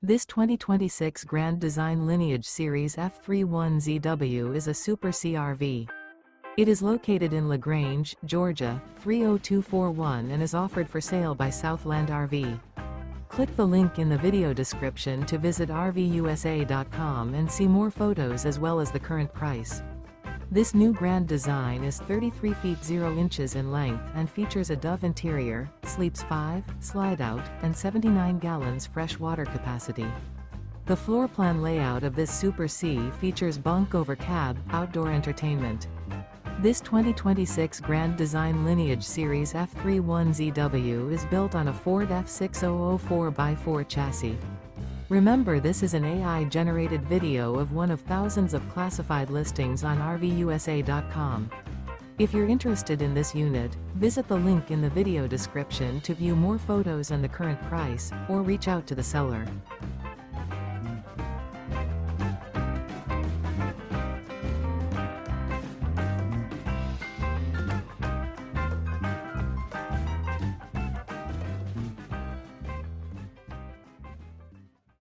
This 2026 Grand Design Lineage Series F31ZW is a Super C RV. It is located in LaGrange, Georgia, 30241 and is offered for sale by Southland RV. Click the link in the video description to visit RVUSA.com and see more photos as well as the current price. This new Grand Design is 33 feet 0 inches in length and features a Dove interior, sleeps 5, slide-out, and 79 gallons fresh water capacity. The floor plan layout of this Super C features Bunk Over Cab, outdoor entertainment. This 2026 Grand Design Lineage Series F31ZW is built on a Ford F6004 x4 chassis. Remember, this is an AI-generated video of one of thousands of classified listings on RVUSA.com. If you're interested in this unit, visit the link in the video description to view more photos and the current price, or reach out to the seller.